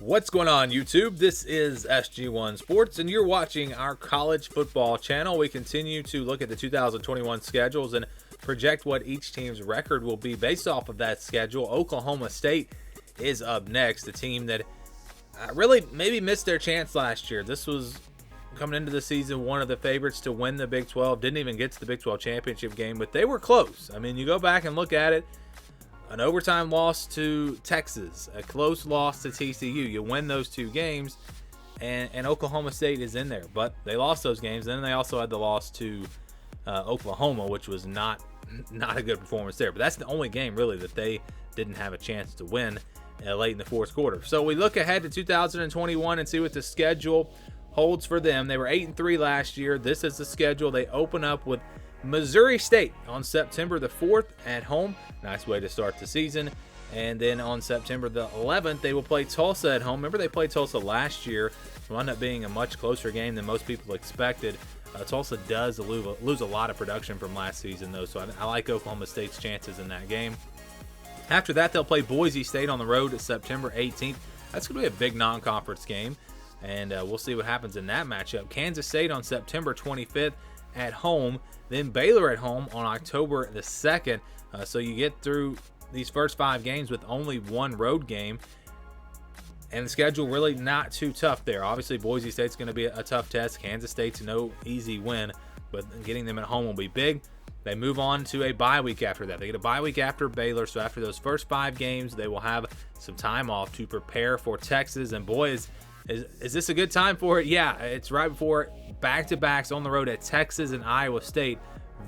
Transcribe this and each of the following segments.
What's going on, YouTube? This is SG1 Sports, and you're watching our college football channel. We continue to look at the 2021 schedules and project what each team's record will be based off of that schedule. Oklahoma State is up next, the team that really maybe missed their chance last year. This was coming into the season one of the favorites to win the Big 12. Didn't even get to the Big 12 championship game, but they were close. I mean, you go back and look at it. An overtime loss to Texas, a close loss to TCU. You win those two games, and Oklahoma State is in there. But they lost those games. Then they also had the loss to Oklahoma, which was not a good performance there. But that's the only game, really, that they didn't have a chance to win late in the fourth quarter. So we look ahead to 2021 and see what the schedule holds for them. They were 8-3 last year. This is the schedule. They open up with Missouri State on September the 4th at home. Nice way to start the season. And then on September the 11th, they will play Tulsa at home. Remember, they played Tulsa last year. It wound up being a much closer game than most people expected. Tulsa does lose a lot of production from last season, though, so I like Oklahoma State's chances in that game. After that, they'll play Boise State on the road at September 18th. That's going to be a big non-conference game, and we'll see what happens in that matchup. Kansas State on September 25th at home. Then Baylor at home on October the 2nd. So you get through these first 5 games with only one road game. And the schedule really not too tough there. Obviously, Boise State's going to be a tough test. Kansas State's no easy win, but getting them at home will be big. They move on to a bye week after that. They get a bye week after Baylor. So after those first 5 games, they will have some time off to prepare for Texas. And boy, is this a good time for it? Yeah, it's right before back-to-backs on the road at Texas and Iowa State.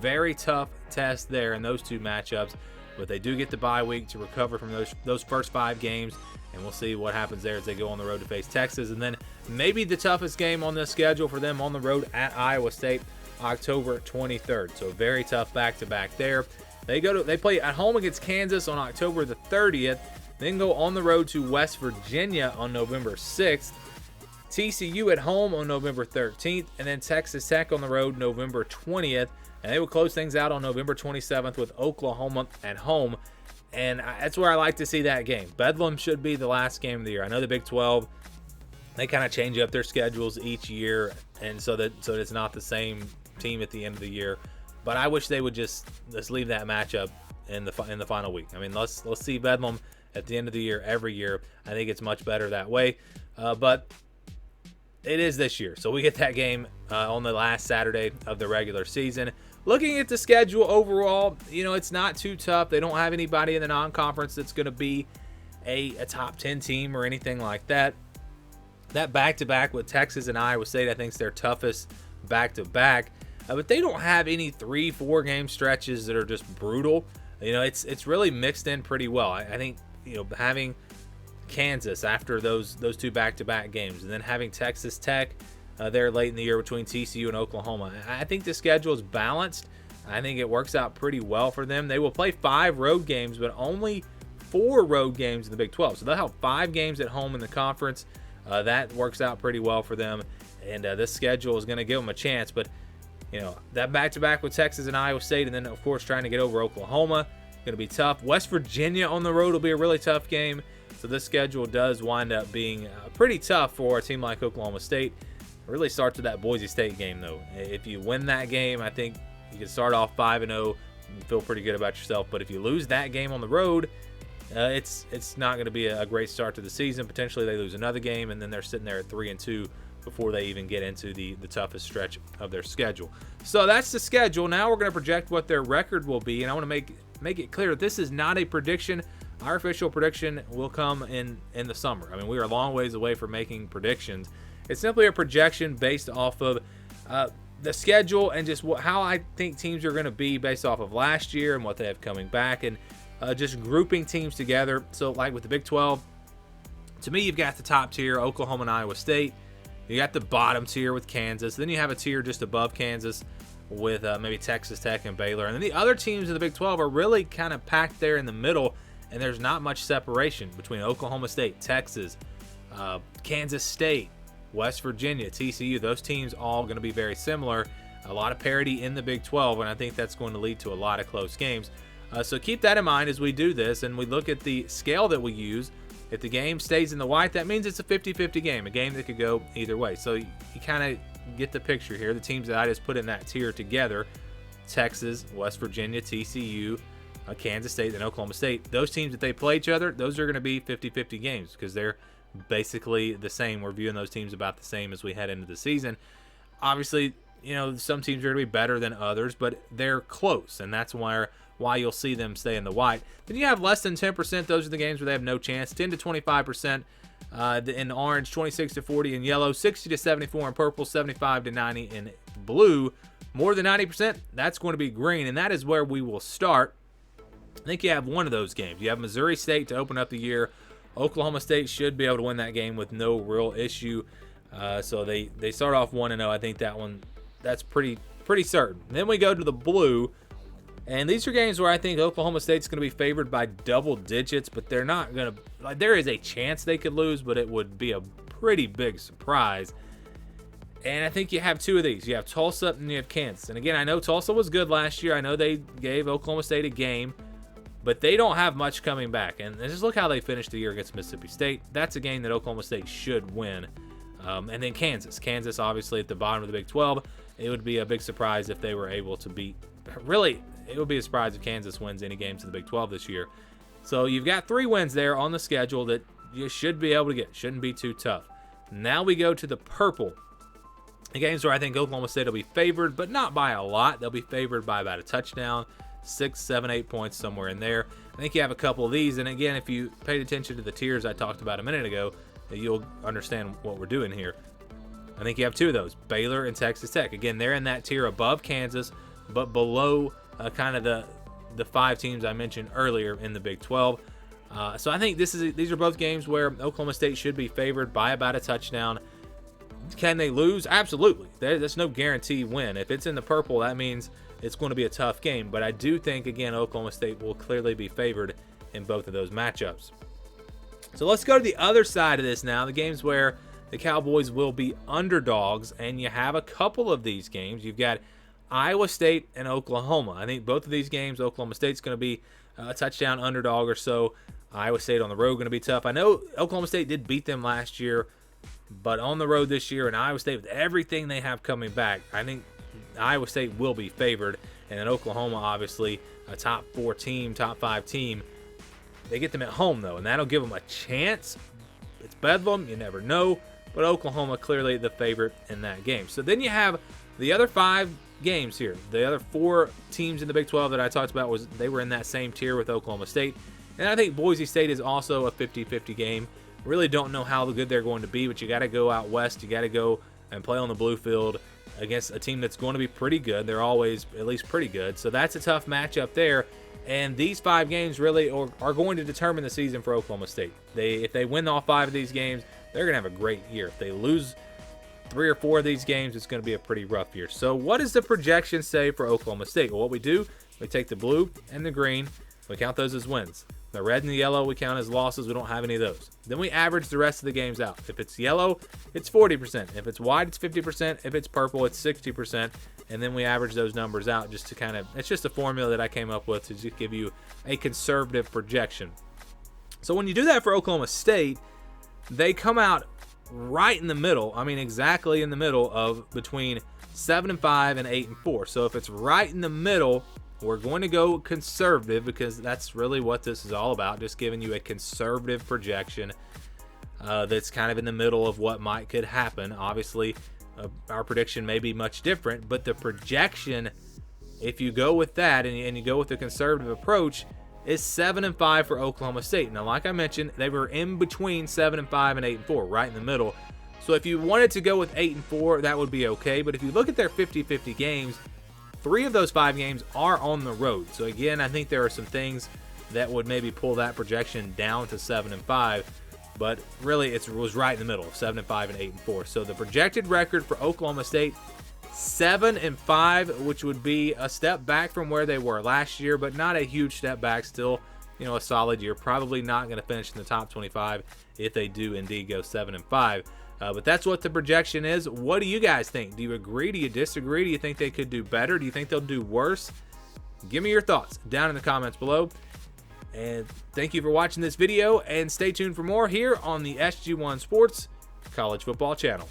Very tough test there in those two matchups, but they do get the bye week to recover from those first 5 games, and we'll see what happens there as they go on the road to face Texas. And then maybe the toughest game on this schedule for them on the road at Iowa State, October 23rd. So very tough back-to-back there. They play at home against Kansas on October the 30th, then go on the road to West Virginia on November 6th. TCU at home on November 13th, and then Texas Tech on the road November 20th. And they will close things out on November 27th with Oklahoma at home. And that's where I like to see that game. Bedlam should be the last game of the year. I know the Big 12, they kind of change up their schedules each year, and so it's not the same team at the end of the year. But I wish they would just leave that matchup in the final week. I mean, let's see Bedlam at the end of the year every year. I think it's much better that way. But it is this year, so we get that game on the last Saturday of the regular season. Looking at the schedule overall, it's not too tough. They don't have anybody in the non-conference that's going to be a top 10 team or anything like that. That back-to-back with Texas and Iowa State, I think, is their toughest back-to-back. But they don't have any 3-4 game stretches that are just brutal. It's really mixed in pretty well. I think having Kansas after those 2 back-to-back games, and then having Texas Tech there late in the year between TCU and Oklahoma. I think the schedule is balanced. I think it works out pretty well for them. They will play 5 road games, but only 4 road games in the Big 12. So they'll have 5 games at home in the conference. That works out pretty well for them, and this schedule is going to give them a chance. But that back-to-back with Texas and Iowa State, and then of course trying to get over Oklahoma, going to be tough. West Virginia on the road will be a really tough game. So this schedule does wind up being pretty tough for a team like Oklahoma State. It really starts with that Boise State game, though. If you win that game, I think you can start off 5-0 and feel pretty good about yourself. But if you lose that game on the road, it's not going to be a great start to the season. Potentially they lose another game, and then they're sitting there at 3-2 before they even get into the toughest stretch of their schedule. So that's the schedule. Now we're going to project what their record will be, and I want to make it clear that this is not a prediction. Our official prediction will come in the summer. I mean, we are a long ways away from making predictions. It's simply a projection based off of the schedule and just how I think teams are going to be based off of last year and what they have coming back, and just grouping teams together. So like with the Big 12, to me, you've got the top tier, Oklahoma and Iowa State. You got the bottom tier with Kansas. Then you have a tier just above Kansas with maybe Texas Tech and Baylor. And then the other teams in the Big 12 are really kind of packed there in the middle, and there's not much separation between Oklahoma State, Texas, Kansas State, West Virginia, TCU. Those teams all going to be very similar. A lot of parity in the Big 12, and I think that's going to lead to a lot of close games. So keep that in mind as we do this, and we look at the scale that we use If the game stays in the white, that means it's a 50-50 game, a game that could go either way. So you kind of get the picture here. The teams that I just put in that tier together, Texas, West Virginia, TCU, Kansas State, and Oklahoma State, those teams, if they play each other, those are going to be 50-50 games because they're basically the same. We're viewing those teams about the same as we head into the season. Obviously, some teams are going to be better than others, but they're close, and that's why you'll see them stay in the white. Then you have less than 10%. Those are the games where they have no chance. 10 to 25% in orange, 26 to 40 in yellow, 60 to 74 in purple, 75 to 90 in blue. More than 90%, that's going to be green, and that is where we will start. I think you have one of those games. You have Missouri State to open up the year. Oklahoma State should be able to win that game with no real issue. So they start off 1-0. I think that's pretty certain. Then we go to the blue. And these are games where I think Oklahoma State's going to be favored by double digits, but they're not going to. There is a chance they could lose, but it would be a pretty big surprise. And I think you have two of these. You have Tulsa and you have Kansas. And again, I know Tulsa was good last year. I know they gave Oklahoma State a game, but they don't have much coming back. And just look how they finished the year against Mississippi State. That's a game that Oklahoma State should win. And then Kansas, obviously at the bottom of the Big 12. It would be a big surprise if they were able to beat. Really, it would be a surprise if Kansas wins any games in the Big 12 this year. So you've got 3 wins there on the schedule that you should be able to get. Shouldn't be too tough. Now we go to the purple. The games where I think Oklahoma State will be favored, but not by a lot. They'll be favored by about a touchdown, 6, 7, 8 points, somewhere in there. I think you have a couple of these. And again, if you paid attention to the tiers I talked about a minute ago, you'll understand what we're doing here. I think you have 2 of those, Baylor and Texas Tech. Again, they're in that tier above Kansas, but below kind of the 5 teams I mentioned earlier in the Big 12. So I think these are both games where Oklahoma State should be favored by about a touchdown. Can they lose? Absolutely. There's no guarantee win. If it's in the purple, that means it's going to be a tough game. But I do think, again, Oklahoma State will clearly be favored in both of those matchups. So let's go to the other side of this now, the games where the Cowboys will be underdogs, and you have a couple of these games. You've got Iowa State and Oklahoma. I think both of these games, Oklahoma State's going to be a touchdown underdog or so. Iowa State on the road going to be tough. I know Oklahoma State did beat them last year, but on the road this year, and Iowa State, with everything they have coming back, I think Iowa State will be favored. And then Oklahoma, obviously, a top 4 team, top 5 team. They get them at home, though, and that'll give them a chance. It's Bedlam. You never know. But Oklahoma clearly the favorite in that game. So then you have the other 5 games here. The other 4 teams in the Big 12 that I talked about, they were in that same tier with Oklahoma State. And I think Boise State is also a 50-50 game. Really don't know how good they're going to be, but you got to go out west. You got to go and play on the blue field against a team that's going to be pretty good. They're always at least pretty good. So that's a tough matchup there. And these 5 games really are going to determine the season for Oklahoma State. If they win all 5 of these games, they're going to have a great year. If they lose 3 or 4 of these games, it's going to be a pretty rough year. So what does the projection say for Oklahoma State? Well, what we do, we take the blue and the green. We count those as wins. The red and the yellow we count as losses. We don't have any of those. Then we average the rest of the games out. If it's yellow, it's 40%. If it's white, it's 50%. If it's purple, it's 60%. And then we average those numbers out just to kind of, it's just a formula that I came up with to just give you a conservative projection. So when you do that for Oklahoma State, they come out right in the middle. I mean, exactly in the middle of between 7-5 and 8-4. So if it's right in the middle, we're going to go conservative because that's really what this is all about. Just giving you a conservative projection that's kind of in the middle of what could happen. Obviously, our prediction may be much different, but the projection, if you go with that and you go with the conservative approach, is 7-5 for Oklahoma State. Now, like I mentioned, they were in between 7-5 and 8-4, right in the middle. So if you wanted to go with 8-4, that would be okay. But if you look at their 50-50 games, 3 of those 5 games are on the road. So again, I think there are some things that would maybe pull that projection down to 7-5. But really, it was right in the middle of 7-5 and 8-4. So the projected record for Oklahoma State, 7-5, which would be a step back from where they were last year, but not a huge step back. Still, a solid year. Probably not going to finish in the top 25 if they do indeed go 7-5. But that's what the projection is. What do you guys think? Do you agree? Do you disagree? Do you think they could do better? Do you think they'll do worse? Give me your thoughts down in the comments below. And thank you for watching this video, and stay tuned for more here on the SG1 Sports College Football Channel.